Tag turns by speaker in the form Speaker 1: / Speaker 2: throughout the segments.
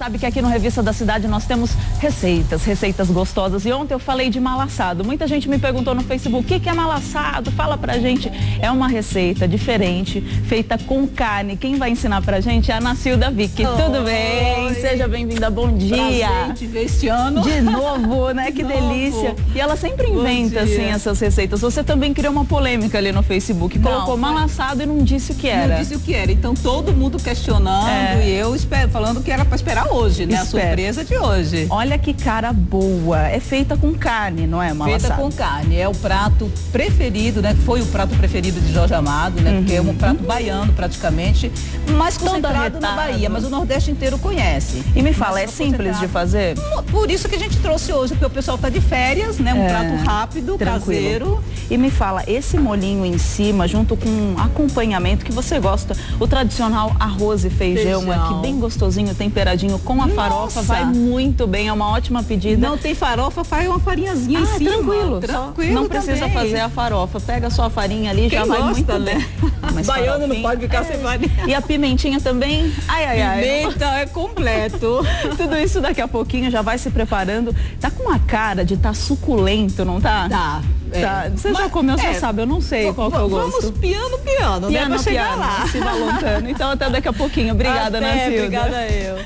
Speaker 1: sabe que aqui no Revista da Cidade nós temos receitas gostosas. E ontem eu falei de malassado. Muita gente me perguntou no Facebook, o que é malassado? Fala pra gente. É uma receita diferente, feita com carne. Quem vai ensinar pra gente é a Nacilda Vick. Tudo bem? Seja bem-vinda, bom dia.
Speaker 2: Prazer te ver este ano.
Speaker 1: De novo, né? Que delícia. E ela sempre inventa, assim, essas receitas. Você também criou uma polêmica ali no Facebook. Colocou malassado e não disse o que era.
Speaker 2: Não disse o que era. Então todo mundo questionando e eu falando que era pra esperar hoje, né? A surpresa de hoje.
Speaker 1: Olha que cara boa. É feita com carne, não é, malassado?
Speaker 2: Feita com carne. É o prato preferido, né? Foi o prato preferido de Jorge Amado, né? Porque é um prato baiano praticamente, mais concentrado na Bahia, mas o Nordeste inteiro conhece.
Speaker 1: E me fala, é simples de fazer?
Speaker 2: Por isso que a gente trouxe hoje, porque o pessoal tá de férias, né? Um prato rápido, caseiro.
Speaker 1: E me fala, esse molhinho em cima, junto com um acompanhamento que você gosta, o tradicional arroz e feijão aqui, bem gostosinho, temperadinho com a farofa, vai muito bem, é uma ótima pedida.
Speaker 2: Não tem farofa, faz uma farinhazinha em cima.
Speaker 1: Tranquilo. Não precisa fazer a farofa, pega só a farinha ali, já vai muito bem.
Speaker 2: Baiano não pode ficar sem farinha.
Speaker 1: E a pimentinha também? Ai.
Speaker 2: Pimenta é completo.
Speaker 1: Tudo isso daqui a pouquinho já vai se preparando. Tá com a cara de estar suculento, não tá?
Speaker 2: Tá.
Speaker 1: Você já comeu, você sabe, eu não sei qual que eu gosto.
Speaker 2: Vamos piano, né? Pra chegar lá.
Speaker 1: Se valontando. Então até daqui a pouquinho. Obrigada, Nacilda.
Speaker 2: Obrigada eu.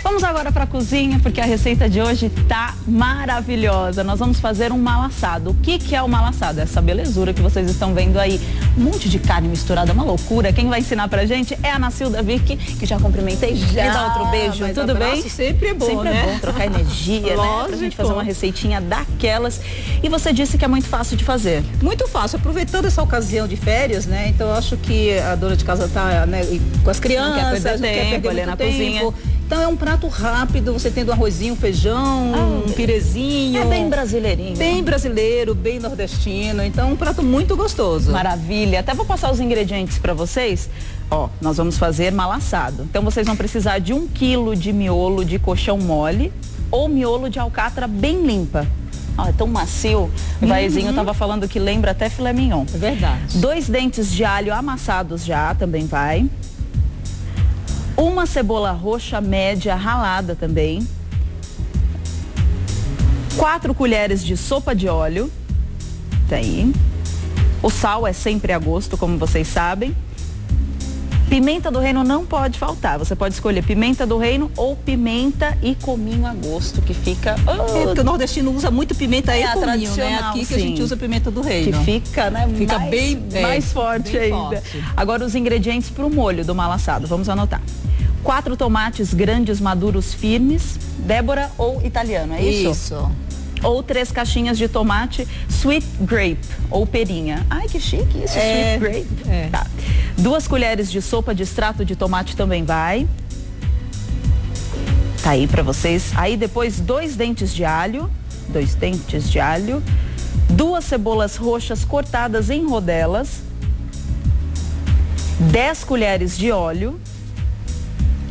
Speaker 1: Vamos agora para a cozinha, porque a receita de hoje tá maravilhosa. Nós vamos fazer um malassado. O que é o malassado? Essa belezura que vocês estão vendo aí. Um monte de carne misturada, uma loucura. Quem vai ensinar pra gente é a Nacilda Vick, que já cumprimentei. Já. Me dá outro beijo. Tudo bem?
Speaker 2: Sempre é bom,
Speaker 1: sempre
Speaker 2: né?
Speaker 1: É bom trocar energia, né? Pra gente fazer uma receitinha daquelas. E você disse que é muito fácil de fazer.
Speaker 2: Muito fácil. Aproveitando essa ocasião de férias, né? Então eu acho que a dona de casa tá, né, com as crianças,
Speaker 1: não quer perder tempo, na cozinha.
Speaker 2: Então é um prato rápido, você tendo um arrozinho, feijão, um pirezinho.
Speaker 1: É bem brasileirinho.
Speaker 2: Bem brasileiro, bem nordestino. Então é um prato muito gostoso.
Speaker 1: Maravilha. Até vou passar os ingredientes para vocês. Ó, nós vamos fazer malassado. Então vocês vão precisar de 1 quilo de miolo de colchão mole ou miolo de alcatra bem limpa. É tão macio. O Vaizinho tava falando que lembra até filé mignon.
Speaker 2: É verdade.
Speaker 1: 2 dentes de alho amassados já, também vai. 1 cebola roxa média ralada também. 4 colheres de sopa de óleo. Tá aí. O sal é sempre a gosto, como vocês sabem. Pimenta do reino não pode faltar. Você pode escolher pimenta do reino ou pimenta e cominho a gosto, que fica...
Speaker 2: porque o nordestino usa muito pimenta e cominho, né? Aqui que a gente usa pimenta do reino.
Speaker 1: Que fica, né?
Speaker 2: Fica
Speaker 1: mais forte
Speaker 2: bem
Speaker 1: ainda. Agora os ingredientes para o molho do malassado. Vamos anotar. 4 tomates grandes maduros firmes, Débora ou italiano, é isso?
Speaker 2: Isso.
Speaker 1: Ou 3 caixinhas de tomate sweet grape ou perinha. Ai, que chique isso, sweet grape. Tá. 2 colheres de sopa de extrato de tomate também vai. Tá aí pra vocês. Aí depois 2 dentes de alho. 2 dentes de alho. 2 cebolas roxas cortadas em rodelas. 10 colheres de óleo.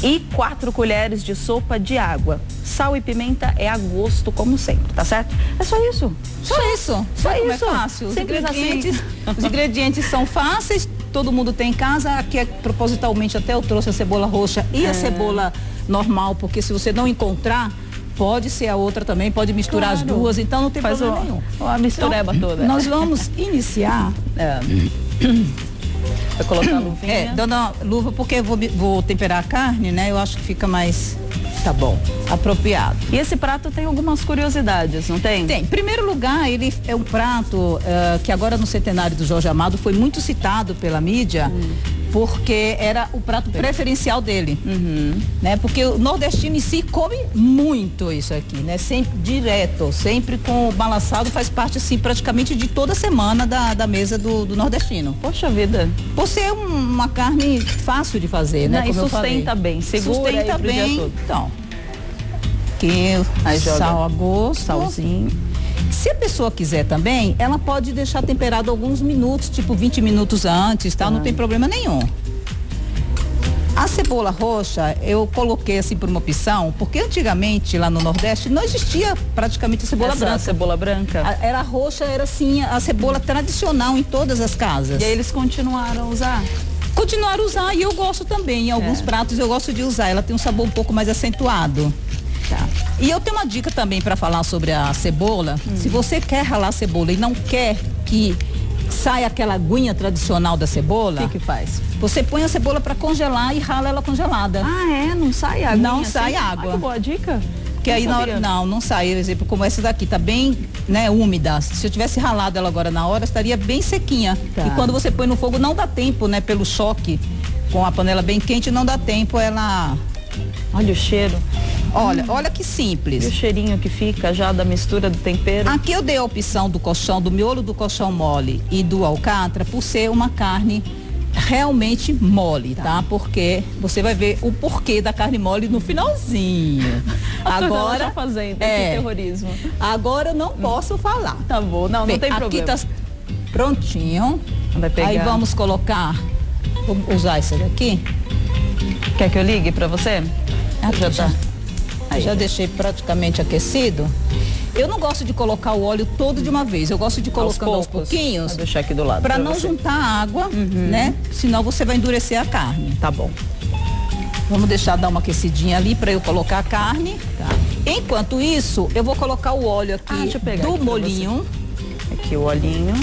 Speaker 1: E 4 colheres de sopa de água. Sal e pimenta é a gosto, como sempre, tá certo? É só isso.
Speaker 2: Só isso.
Speaker 1: É
Speaker 2: fácil.
Speaker 1: Os
Speaker 2: ingredientes são fáceis, todo mundo tem em casa. Aqui, propositalmente, até eu trouxe a cebola roxa e a cebola normal, porque se você não encontrar, pode ser a outra também, pode misturar as duas, então não tem problema nenhum.
Speaker 1: A mistureba toda.
Speaker 2: Nós vamos iniciar...
Speaker 1: Vai colocar a luvinha?
Speaker 2: Dando a luva, porque eu vou temperar a carne, né? Eu acho que fica mais, apropriado.
Speaker 1: E esse prato tem algumas curiosidades, não tem?
Speaker 2: Tem. Em primeiro lugar, ele é um prato que agora no centenário do Jorge Amado foi muito citado pela mídia, porque era o prato preferencial dele, né? Porque o nordestino em si come muito isso aqui, né? Sempre direto, sempre com o malassado, faz parte assim praticamente de toda semana da mesa do nordestino.
Speaker 1: Poxa vida.
Speaker 2: Por ser uma carne fácil de fazer, né?
Speaker 1: Não, e sustenta bem, segura aí pro dia todo.
Speaker 2: Então, que aí sal a gosto,
Speaker 1: salzinho.
Speaker 2: Se a pessoa quiser também, ela pode deixar temperado alguns minutos, tipo 20 minutos antes, tá? Não tem problema nenhum. A cebola roxa, eu coloquei assim por uma opção, porque antigamente lá no Nordeste não existia praticamente a cebola branca.
Speaker 1: Cebola branca?
Speaker 2: Era roxa, era assim a cebola tradicional em todas as casas.
Speaker 1: E aí eles continuaram a usar?
Speaker 2: continuar a usar, e eu gosto também. Em alguns pratos eu gosto de usar. Ela tem um sabor um pouco mais acentuado.
Speaker 1: Tá.
Speaker 2: E eu tenho uma dica também para falar sobre a cebola. Se você quer ralar a cebola e não quer que saia aquela aguinha tradicional da cebola,
Speaker 1: O que faz?
Speaker 2: você põe a cebola para congelar e rala ela congelada.
Speaker 1: Ah, é? Não sai água?
Speaker 2: Não sai água.
Speaker 1: Ah, que boa dica.
Speaker 2: Porque aí na hora, não sai. Por exemplo, como essa daqui tá bem, né, úmida. Se eu tivesse ralado ela agora na hora, estaria bem sequinha.
Speaker 1: Tá.
Speaker 2: E quando você põe no fogo, não dá tempo, né, pelo choque com a panela bem quente, não dá tempo ela.
Speaker 1: Olha o cheiro.
Speaker 2: Olha que
Speaker 1: E o
Speaker 2: simples.
Speaker 1: cheirinho que fica já da mistura do tempero.
Speaker 2: Aqui eu dei a opção do colchão, do miolo do colchão mole e do alcatra, por ser uma carne realmente mole, tá? Porque você vai ver o porquê da carne mole no finalzinho.
Speaker 1: Agora
Speaker 2: Agora,
Speaker 1: fazendo, que terrorismo.
Speaker 2: agora eu não posso falar.
Speaker 1: Tá bom, não
Speaker 2: Bem,
Speaker 1: tem
Speaker 2: aqui
Speaker 1: problema.
Speaker 2: tá prontinho.
Speaker 1: Vai pegar.
Speaker 2: Aí vamos colocar, vou usar esse daqui.
Speaker 1: Quer que eu ligue pra você?
Speaker 2: Aqui
Speaker 1: Já tá. Aí.
Speaker 2: Já deixei praticamente aquecido. Eu não gosto de colocar o óleo todo de uma vez. Eu gosto de colocando aos pouquinhos.
Speaker 1: Vou deixar aqui do lado.
Speaker 2: Para
Speaker 1: pra
Speaker 2: não
Speaker 1: você.
Speaker 2: juntar água, né? Senão você vai endurecer a carne.
Speaker 1: Tá bom.
Speaker 2: Vamos deixar dar uma aquecidinha ali para eu colocar a carne.
Speaker 1: Tá.
Speaker 2: Enquanto isso, eu vou colocar o óleo aqui
Speaker 1: deixa eu pegar
Speaker 2: do
Speaker 1: aqui pra
Speaker 2: molhinho.
Speaker 1: Aqui o olhinho.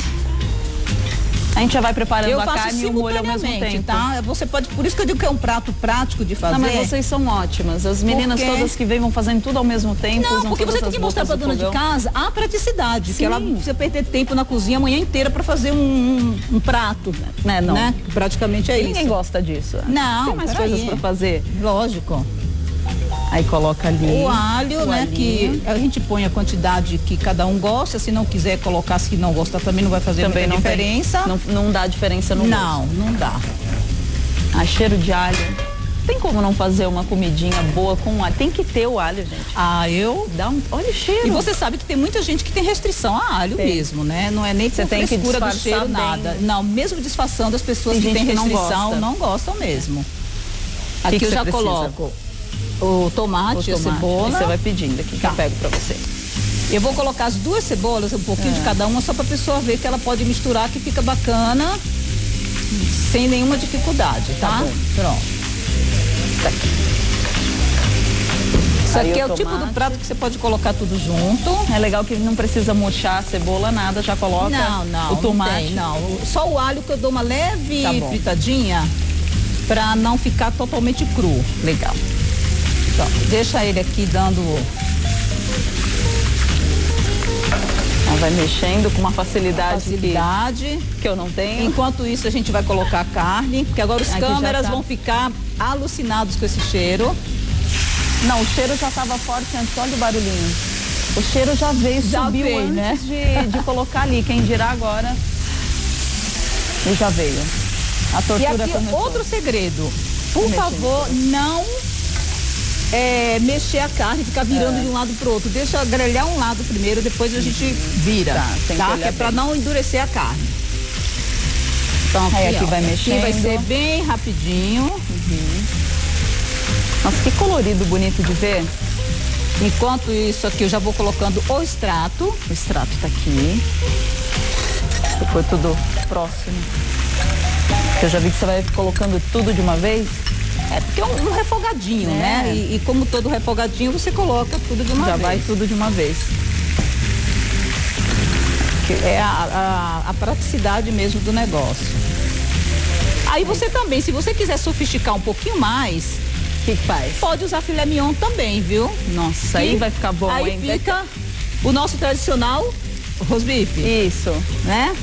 Speaker 1: A gente já vai preparando
Speaker 2: Eu
Speaker 1: a
Speaker 2: faço
Speaker 1: carne e o molho ao mesmo
Speaker 2: simultaneamente,
Speaker 1: tempo.
Speaker 2: tá? Você pode, por isso que eu digo que é um prato prático de fazer.
Speaker 1: Não, mas vocês são ótimas. As meninas
Speaker 2: Porque-
Speaker 1: todas que vêm vão fazendo tudo ao mesmo tempo.
Speaker 2: Não,
Speaker 1: usam
Speaker 2: porque
Speaker 1: todas
Speaker 2: você tem
Speaker 1: as
Speaker 2: que mostrar pra
Speaker 1: bocas do
Speaker 2: dona de
Speaker 1: fogão.
Speaker 2: casa a praticidade,
Speaker 1: Sim.
Speaker 2: que ela não precisa perder tempo na cozinha a manhã inteira para fazer um prato,
Speaker 1: Né, não.
Speaker 2: né? Praticamente é
Speaker 1: Ninguém
Speaker 2: isso.
Speaker 1: gosta disso.
Speaker 2: Não,
Speaker 1: Tem mais
Speaker 2: peraí.
Speaker 1: coisas pra fazer.
Speaker 2: Lógico.
Speaker 1: Aí coloca ali.
Speaker 2: O alho,
Speaker 1: o
Speaker 2: né,
Speaker 1: alhinho.
Speaker 2: que a gente põe a quantidade que cada um gosta, se não quiser colocar, se não gostar também não vai fazer
Speaker 1: Também
Speaker 2: muita
Speaker 1: não
Speaker 2: diferença.
Speaker 1: Não dá diferença no
Speaker 2: Não, não dá.
Speaker 1: gosto. Ah, cheiro de alho. Tem como não fazer uma comidinha boa com alho? Tem que ter o alho, gente.
Speaker 2: Ah, eu...
Speaker 1: Olha o cheiro.
Speaker 2: E você sabe que tem muita gente que tem restrição a alho
Speaker 1: Tem.
Speaker 2: mesmo, né? Não é nem por
Speaker 1: Você tem que
Speaker 2: frescura do
Speaker 1: disfarçar
Speaker 2: cheiro,
Speaker 1: bem.
Speaker 2: nada. Não, mesmo disfarçando, as pessoas
Speaker 1: Tem
Speaker 2: que têm
Speaker 1: gente que não
Speaker 2: restrição
Speaker 1: gosta.
Speaker 2: não gostam mesmo.
Speaker 1: Que
Speaker 2: Aqui
Speaker 1: que
Speaker 2: eu
Speaker 1: você
Speaker 2: já
Speaker 1: precisa?
Speaker 2: coloco o tomate, a
Speaker 1: Aí
Speaker 2: cebola.
Speaker 1: você vai pedindo aqui, que
Speaker 2: Tá.
Speaker 1: eu pego pra você.
Speaker 2: Eu vou colocar as duas cebolas, um pouquinho de cada uma, só pra pessoa ver que ela pode misturar, que fica bacana, sem nenhuma dificuldade, tá?
Speaker 1: Tá bom.
Speaker 2: Pronto. Isso
Speaker 1: Aí
Speaker 2: aqui é
Speaker 1: o
Speaker 2: o tipo
Speaker 1: tomate.
Speaker 2: do prato que você pode colocar tudo junto.
Speaker 1: É legal que não precisa murchar a cebola, nada, já coloca
Speaker 2: Não,
Speaker 1: o tomate.
Speaker 2: não tem, não. Só o alho que eu dou uma leve
Speaker 1: Tá bom.
Speaker 2: fritadinha pra não ficar totalmente cru.
Speaker 1: Legal.
Speaker 2: Então, deixa ele aqui dando...
Speaker 1: Então vai mexendo com uma facilidade, que eu não tenho.
Speaker 2: Enquanto isso, a gente vai colocar a carne, porque agora os
Speaker 1: Aqui já
Speaker 2: câmeras
Speaker 1: tá.
Speaker 2: vão ficar alucinados com esse cheiro.
Speaker 1: Não, o cheiro já estava forte antes, olha o barulhinho. O cheiro já veio,
Speaker 2: Já
Speaker 1: subiu
Speaker 2: veio,
Speaker 1: antes
Speaker 2: né?
Speaker 1: de colocar ali. Quem dirá agora, e já veio. A
Speaker 2: E
Speaker 1: tortura
Speaker 2: aqui,
Speaker 1: começou.
Speaker 2: outro segredo. Por
Speaker 1: Mexendo.
Speaker 2: favor, não mexer a carne, ficar virando de um lado pro outro. Deixa grelhar um lado primeiro, depois a gente vira.
Speaker 1: Tá, tem que olhar
Speaker 2: Que é pra
Speaker 1: bem.
Speaker 2: não endurecer a carne. Então,
Speaker 1: Aí aqui
Speaker 2: ó,
Speaker 1: vai
Speaker 2: Aqui
Speaker 1: mexendo.
Speaker 2: vai ser bem rapidinho.
Speaker 1: Nossa, que colorido bonito de ver.
Speaker 2: Enquanto isso aqui, eu já vou colocando o extrato.
Speaker 1: O extrato tá aqui. Ficou tudo próximo. Eu já vi que você vai colocando tudo de uma vez.
Speaker 2: É porque é um refogadinho, né? E como todo refogadinho, você coloca tudo de uma
Speaker 1: Já
Speaker 2: vez.
Speaker 1: vai tudo de uma vez.
Speaker 2: Que é a praticidade mesmo do negócio. Aí você também, se você quiser sofisticar um pouquinho mais,
Speaker 1: O que faz?
Speaker 2: pode usar filé mignon também, viu?
Speaker 1: Nossa, aí vai ficar bom,
Speaker 2: aí
Speaker 1: hein?
Speaker 2: fica o nosso tradicional rosbife,
Speaker 1: Isso.
Speaker 2: né?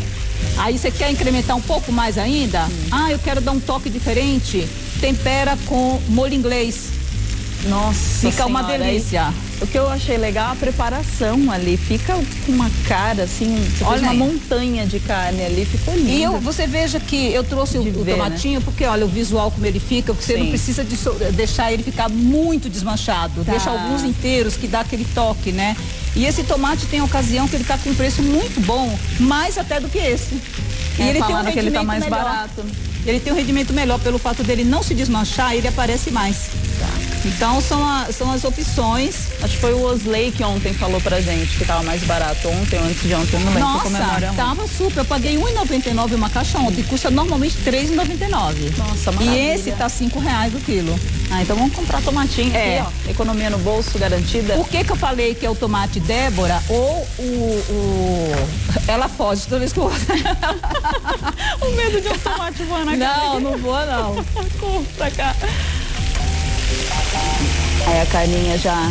Speaker 2: Aí você quer incrementar um pouco mais ainda? Ah, eu quero dar um toque diferente. Tempera com molho inglês.
Speaker 1: Nossa,
Speaker 2: Fica uma
Speaker 1: senhora,
Speaker 2: delícia.
Speaker 1: aí, o que eu achei legal, a preparação ali. Fica com uma cara, assim, você
Speaker 2: Olha
Speaker 1: fez uma
Speaker 2: aí.
Speaker 1: montanha de carne ali, ficou lindo.
Speaker 2: E você veja que eu trouxe o
Speaker 1: ver,
Speaker 2: tomatinho, porque olha o visual como ele fica, você
Speaker 1: Sim.
Speaker 2: não precisa deixar ele ficar muito desmanchado.
Speaker 1: Tá.
Speaker 2: Deixa alguns inteiros que dá aquele toque, né? E esse tomate tem ocasião que ele tá com um preço muito bom, mais até do que esse. E ele tem um
Speaker 1: falaram que ele tá
Speaker 2: rendimento
Speaker 1: mais
Speaker 2: melhor.
Speaker 1: barato.
Speaker 2: Ele tem um rendimento melhor pelo fato dele não se desmanchar, ele aparece mais.
Speaker 1: Tá.
Speaker 2: Então são as opções.
Speaker 1: Acho que foi o Osley que ontem falou pra gente que tava mais barato ontem, ou antes de ontem, eu não lembro.
Speaker 2: Nossa, tava super. Eu paguei R$1,99 uma caixa ontem, custa normalmente R$3,99.
Speaker 1: Nossa, maravilha.
Speaker 2: E esse tá R$5 o quilo.
Speaker 1: Ah, então vamos comprar tomatinho aqui, ó. Economia no bolso garantida.
Speaker 2: Por que eu falei que é o tomate Débora ou ela foge toda vez que eu...
Speaker 1: O medo de um tomate voar na cara.
Speaker 2: Não voa não.
Speaker 1: Corre pra cá. Aí a carninha já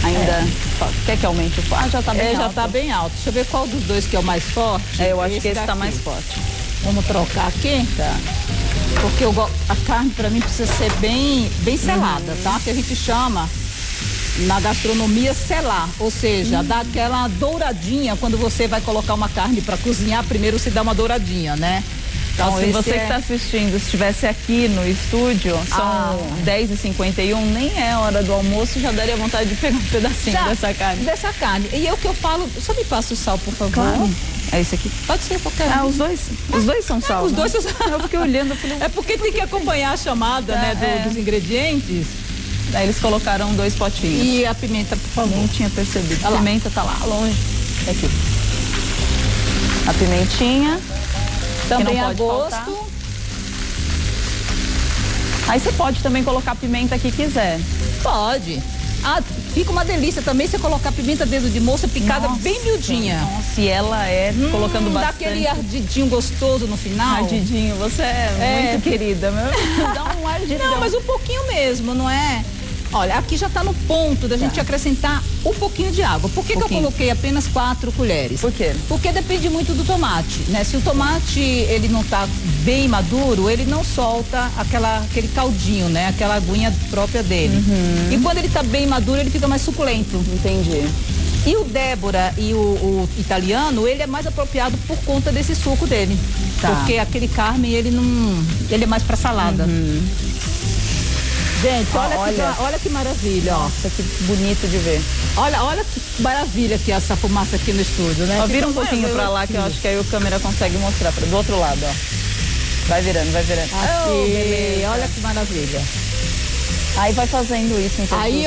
Speaker 1: ainda... Quer que aumente o fogo? Ah, já tá bem alto.
Speaker 2: Já tá bem alto. Deixa eu ver qual dos dois que é o mais forte.
Speaker 1: Eu acho que esse tá mais forte.
Speaker 2: Vamos trocar aqui? Tá. Porque a carne pra mim precisa ser bem selada, tá? Que a gente chama na gastronomia selar, ou seja, dá aquela douradinha quando você vai colocar uma carne para cozinhar, primeiro você dá uma douradinha, né?
Speaker 1: Então, se você que está assistindo, se estivesse aqui no estúdio, são 10h51, nem é hora do almoço, já daria vontade de pegar um pedacinho dessa carne.
Speaker 2: Dessa carne. E é o que eu falo, só me passa o sal, por favor.
Speaker 1: Claro. É esse aqui?
Speaker 2: Pode ser qualquer.
Speaker 1: Os dois são sal.
Speaker 2: Os dois são sal.
Speaker 1: Eu fiquei olhando, eu falei,
Speaker 2: é porque tem que acompanhar a chamada, né, dos ingredientes.
Speaker 1: Daí eles colocaram 2 potinhos.
Speaker 2: E a pimenta, por favor.
Speaker 1: Nem tinha percebido. A pimenta tá lá longe. Aqui. A pimentinha.
Speaker 2: Também a gosto.
Speaker 1: Aí você pode também colocar a pimenta que quiser.
Speaker 2: Pode. Fica uma delícia também você colocar pimenta dedo de moça picada bem miudinha.
Speaker 1: Nossa, e ela colocando bastante.
Speaker 2: Dá aquele ardidinho gostoso no final.
Speaker 1: Ardidinho, você é muito querida, meu. Dá um ardidão.
Speaker 2: Não, mas um pouquinho mesmo, não é? Olha, aqui já está no ponto da gente acrescentar um pouquinho de água. Por que eu coloquei apenas 4 colheres?
Speaker 1: Por quê?
Speaker 2: Porque depende muito do tomate, né? Se o tomate ele não está bem maduro, ele não solta aquele caldinho, né? Aquela aguinha própria dele. E quando ele está bem maduro, ele fica mais suculento.
Speaker 1: Entendi.
Speaker 2: E o Débora e o italiano, ele é mais apropriado por conta desse suco dele.
Speaker 1: Tá.
Speaker 2: Porque aquele Carmen, ele é mais para salada. Gente, olha que maravilha.
Speaker 1: Nossa, que bonito de ver.
Speaker 2: Olha que maravilha que essa fumaça aqui no estúdio, né?
Speaker 1: Vira um pouquinho pra lá que eu acho que aí o câmera consegue mostrar. Do outro lado, ó. Vai virando, vai virando.
Speaker 2: Aqui, olha que maravilha.
Speaker 1: Aí vai fazendo isso, então.
Speaker 2: Aí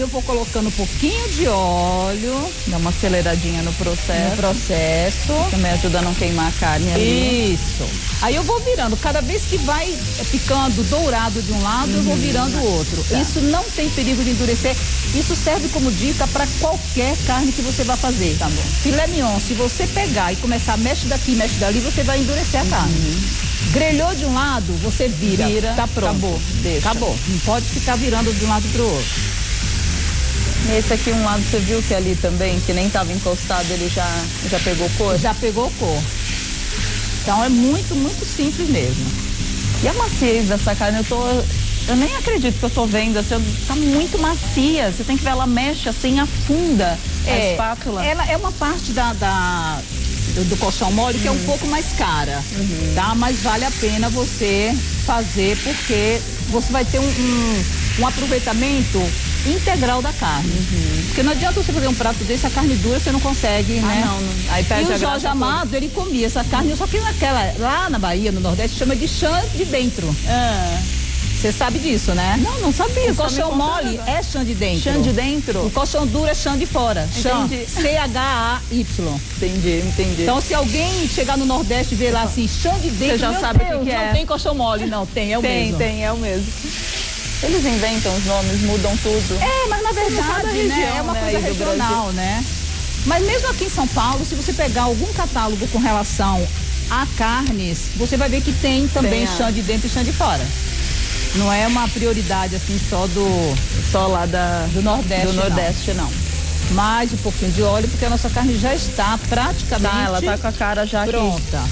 Speaker 2: eu vou colocando um pouquinho de óleo.
Speaker 1: Dá uma aceleradinha no processo. Também ajuda a não queimar a carne ali.
Speaker 2: Isso. Aí eu vou virando. Cada vez que vai ficando dourado de um lado, eu vou virando o outro. Tá. Isso não tem perigo de endurecer. Isso serve como dica para qualquer carne que você vai fazer. Tá bom. Filé mignon, se você pegar e começar, mexe daqui, mexe dali, você vai endurecer a carne. Grelhou de um lado, você vira. Tá pronto.
Speaker 1: Acabou. Deixa.
Speaker 2: Acabou. Não pode ficar virando de um lado pro outro.
Speaker 1: Esse aqui, um lado, você viu que ali também, que nem estava encostado, ele já pegou cor?
Speaker 2: Já pegou cor. Então é muito, muito simples mesmo.
Speaker 1: E a maciez dessa carne, eu nem acredito que eu tô vendo, assim, tá muito macia. Você tem que ver, ela mexe assim, afunda a espátula.
Speaker 2: Ela é uma parte do colchão mole que é um pouco mais cara, tá? Mas vale a pena você fazer porque você vai ter um aproveitamento integral da carne. Porque não adianta você fazer um prato desse, a carne dura você não consegue, né?
Speaker 1: Não. Aí perde
Speaker 2: e o Jorge Amado, ele comia essa carne, só que lá na Bahia, no Nordeste, chama de chã de dentro. Você sabe disso, né?
Speaker 1: Não sabia.
Speaker 2: O colchão mole é chã de dentro.
Speaker 1: Chã de dentro?
Speaker 2: O colchão duro é chã de fora.
Speaker 1: Entendi.
Speaker 2: C-H-A-Y.
Speaker 1: Entendi.
Speaker 2: Então, se alguém chegar no Nordeste e ver lá assim, chã de dentro,
Speaker 1: você já sabe o que é.
Speaker 2: Não tem colchão mole, não. É o mesmo.
Speaker 1: É o mesmo. Eles inventam os nomes, mudam tudo.
Speaker 2: Mas na verdade,
Speaker 1: região,
Speaker 2: é uma coisa regional, né? Mas mesmo aqui em São Paulo, se você pegar algum catálogo com relação a carnes, você vai ver que tem também chã de dentro e chã de fora. Não é uma prioridade assim só lá do Nordeste.
Speaker 1: Do Nordeste, não.
Speaker 2: Mais um pouquinho de óleo, porque a nossa carne já está praticamente
Speaker 1: ela tá com a cara já
Speaker 2: pronta.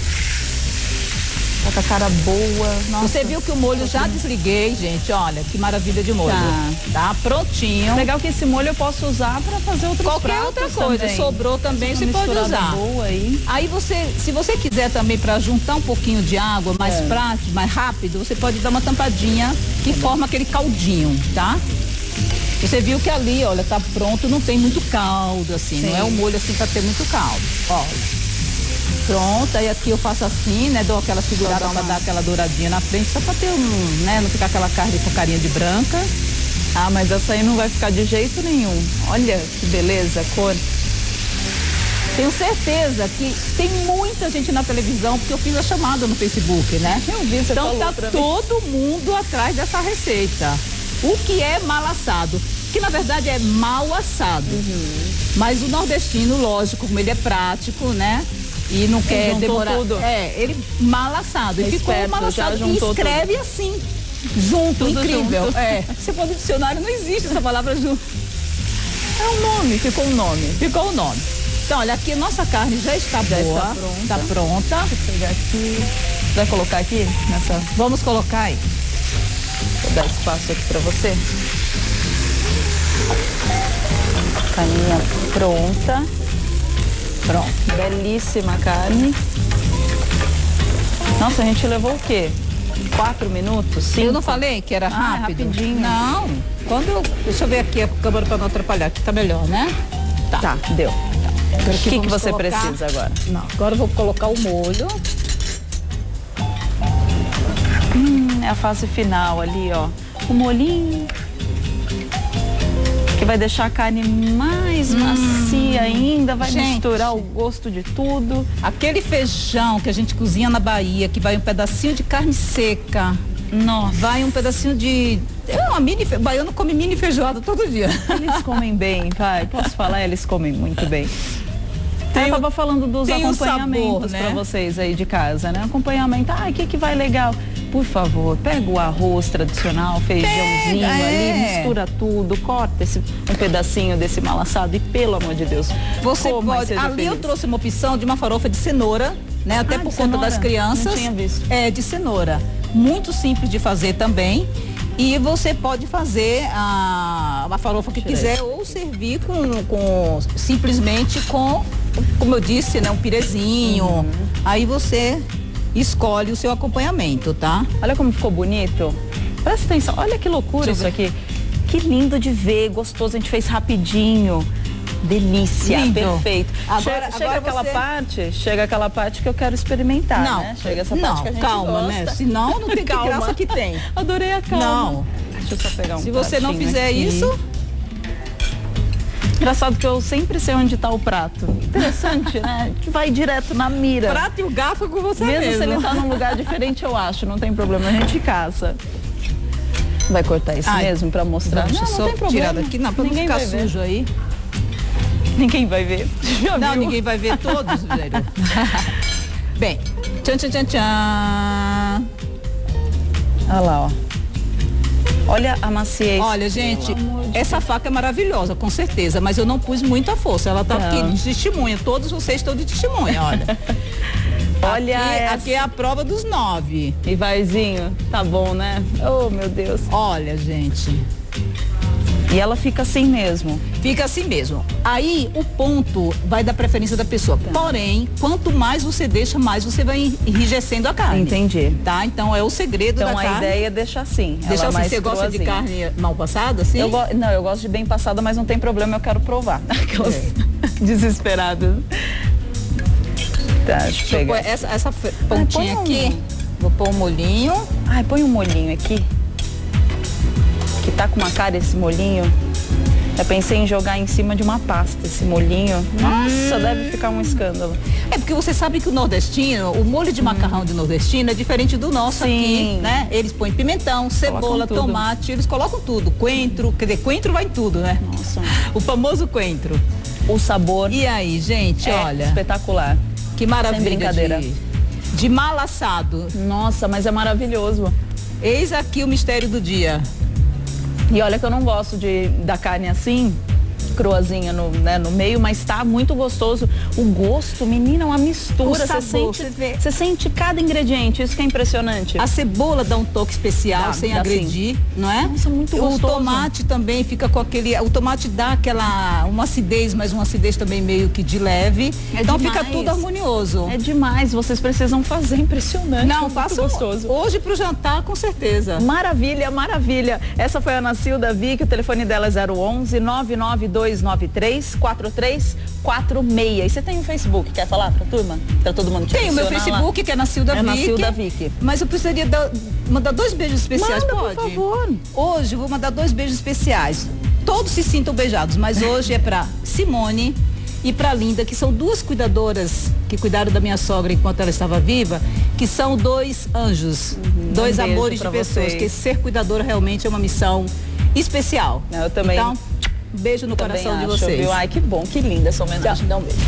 Speaker 1: Tá com a cara boa. Nossa.
Speaker 2: Você viu que o molho já desliguei, gente. Olha, que maravilha de molho. Tá prontinho.
Speaker 1: Legal que esse molho eu posso usar para fazer outros pratos.
Speaker 2: Qualquer outra coisa.
Speaker 1: Também.
Speaker 2: Sobrou também, você pode usar.
Speaker 1: Boa aí.
Speaker 2: Aí se você quiser também para juntar um pouquinho de água mais prático, mais rápido, você pode dar uma tampadinha que forma aquele caldinho, tá? Você viu que ali, olha, tá pronto, não tem muito caldo assim. Não é um molho assim para ter muito caldo. Olha. Pronto, aí aqui eu faço assim, né? Dou aquela segurada para dar aquela douradinha na frente, só para ter né? Não ficar aquela carne com carinha de branca.
Speaker 1: Ah, mas essa aí não vai ficar de jeito nenhum. Olha que beleza, a cor.
Speaker 2: Tenho certeza que tem muita gente na televisão, porque eu fiz a chamada no Facebook, né?
Speaker 1: Eu vi, você
Speaker 2: então
Speaker 1: falou
Speaker 2: tá todo mundo atrás dessa receita. O que é mal assado? Que na verdade é mal assado. Mas o nordestino, lógico, como ele é prático, né? E não quer demorar.
Speaker 1: Tudo.
Speaker 2: Ele mal assado. E ficou mal assado. E escreve tudo assim. Junto, tudo incrível. Junto. Você for no dicionário, não existe essa palavra junto.
Speaker 1: É um nome, ficou um nome.
Speaker 2: Ficou o nome. Então, olha, aqui a nossa carne já está boa. Está pronta.
Speaker 1: Deixa eu pegar aqui. Vai colocar aqui nessa?
Speaker 2: Vamos colocar aí.
Speaker 1: Vou dar espaço aqui para você. Carninha pronta. Pronto. Belíssima carne. Nossa, a gente levou o quê? 4 minutos? 5?
Speaker 2: Eu não falei que era rápido?
Speaker 1: Rapidinho.
Speaker 2: Não. Deixa eu ver aqui a câmera para não atrapalhar. Aqui tá melhor, né?
Speaker 1: Tá, deu. O que você precisa agora?
Speaker 2: Não, agora eu vou colocar o molho.
Speaker 1: É a fase final ali, ó. O molhinho. Que vai deixar a carne mais macia ainda, vai misturar o gosto de tudo.
Speaker 2: Aquele feijão que a gente cozinha na Bahia, que vai um pedacinho de carne seca.
Speaker 1: Nossa.
Speaker 2: Vai um pedacinho de... Baiano come mini feijoada todo dia.
Speaker 1: Eles comem bem, vai. Posso falar? Eles comem muito bem. Eu tava falando dos acompanhamentos para vocês aí de casa, né? Acompanhamento. O que vai legal? Por favor, pega o arroz tradicional, feijãozinho ali, mistura tudo, corta um pedacinho desse mal assado e, pelo amor de Deus,
Speaker 2: você pode. Ali feliz. Eu trouxe uma opção de uma farofa de cenoura, né? Até por conta das crianças.
Speaker 1: Não tinha visto.
Speaker 2: De cenoura. Muito simples de fazer também. E você pode fazer uma farofa que quiser ou servir simplesmente com, como eu disse, né, um pirezinho. Aí você escolhe o seu acompanhamento, tá?
Speaker 1: Olha como ficou bonito. Presta atenção, olha que loucura isso aqui. Que lindo de ver, gostoso, a gente fez rapidinho. Delícia, lindo. Perfeito. Chega aquela parte que eu quero experimentar, né? Chega essa parte que a gente gosta.
Speaker 2: Né? Senão não tem graça que tem.
Speaker 1: Adorei a calma.
Speaker 2: Não.
Speaker 1: Deixa eu só pegar
Speaker 2: Se você não fizer aqui. Isso...
Speaker 1: Engraçado que eu sempre sei onde está o prato. Interessante, né? A gente vai direto na mira.
Speaker 2: O prato e o garfo com você mesmo.
Speaker 1: Mesmo se ele está num lugar diferente, eu acho. Não tem problema, a gente caça. Vai cortar isso mesmo para mostrar?
Speaker 2: Não tem problema. Tirar daqui, não, para não ficar sujo aí.
Speaker 1: Ninguém vai ver.
Speaker 2: Não, ninguém vai ver todos, velho. Bem, tchan, tchan, tchan, tchan.
Speaker 1: Olha lá, ó. Olha a maciez.
Speaker 2: Olha, gente, essa faca é maravilhosa, com certeza, mas eu não pus muita força. Ela tá aqui de testemunha. Todos vocês estão de testemunha, olha.
Speaker 1: Olha,
Speaker 2: aqui é a prova dos 9.
Speaker 1: Ivaizinho, tá bom, né? Oh, meu Deus.
Speaker 2: Olha, gente.
Speaker 1: E ela fica assim mesmo?
Speaker 2: Fica assim mesmo. Aí o ponto vai da preferência da pessoa. Porém, quanto mais você deixa, mais você vai enrijecendo a carne.
Speaker 1: Entendi.
Speaker 2: Tá? Então é o segredo da carne.
Speaker 1: Então a ideia é deixar assim.
Speaker 2: Deixa assim. Você gosta de carne mal passada, assim?
Speaker 1: Não, eu gosto de bem passada, mas não tem problema, eu quero provar. Aquelas desesperadas. Tá, deixa eu pegar.
Speaker 2: Essa pontinha aqui. Vou pôr um molhinho.
Speaker 1: Ai, põe um molhinho aqui. Que tá com uma cara esse molhinho. Eu pensei em jogar em cima de uma pasta esse molhinho. Nossa, deve ficar um escândalo.
Speaker 2: É porque você sabe que o nordestino, o molho de macarrão de nordestino é diferente do nosso aqui, né? Eles põem pimentão, cebola, tomate, eles colocam tudo. Coentro, quer dizer, coentro vai em tudo, né?
Speaker 1: Nossa.
Speaker 2: O famoso coentro.
Speaker 1: O sabor.
Speaker 2: E aí, gente, olha.
Speaker 1: Espetacular.
Speaker 2: Que maravilha.
Speaker 1: Sem brincadeira.
Speaker 2: De mal assado.
Speaker 1: Nossa, mas é maravilhoso.
Speaker 2: Eis aqui o mistério do dia.
Speaker 1: E olha que eu não gosto da carne assim, cruazinha no meio, mas tá muito gostoso. O gosto, menina, uma mistura. Você sente cada ingrediente, isso que é impressionante.
Speaker 2: A cebola dá um toque especial, sem agredir, não é?
Speaker 1: Nossa, muito gostoso.
Speaker 2: O tomate também fica com aquele... O tomate dá uma acidez, mas uma acidez também meio que de leve. Então fica tudo harmonioso.
Speaker 1: É demais, vocês precisam fazer, impressionante.
Speaker 2: Não, façam gostoso. Hoje pro jantar, com certeza.
Speaker 1: Maravilha, maravilha. Essa foi a Ana Silda Vick, o telefone dela é 011 992 3293-4346. E você tem um Facebook, quer falar pra turma? Pra todo mundo te
Speaker 2: Tem o meu Facebook,
Speaker 1: lá?
Speaker 2: que é Nacilda Vick.
Speaker 1: Nacilda Vick.
Speaker 2: Mas eu precisaria mandar 2 beijos especiais,
Speaker 1: Manda,
Speaker 2: pode?
Speaker 1: por favor.
Speaker 2: Hoje eu vou mandar 2 beijos especiais. Todos se sintam beijados, mas hoje é pra Simone e pra Linda, que são 2 cuidadoras que cuidaram da minha sogra enquanto ela estava viva, que são 2 anjos, 2 amores de pessoas,
Speaker 1: vocês.
Speaker 2: que ser cuidadora realmente é uma missão especial.
Speaker 1: Eu também.
Speaker 2: Então, beijo no coração de vocês.
Speaker 1: Viu? Ai, que bom, que linda essa homenagem. Dá um beijo.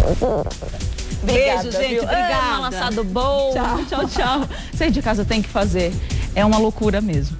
Speaker 2: Beijo, gente,
Speaker 1: viu?
Speaker 2: obrigada.
Speaker 1: Malaçado bom.
Speaker 2: Tchau.
Speaker 1: Tchau, tchau. Sair de casa tem que fazer. É uma loucura mesmo.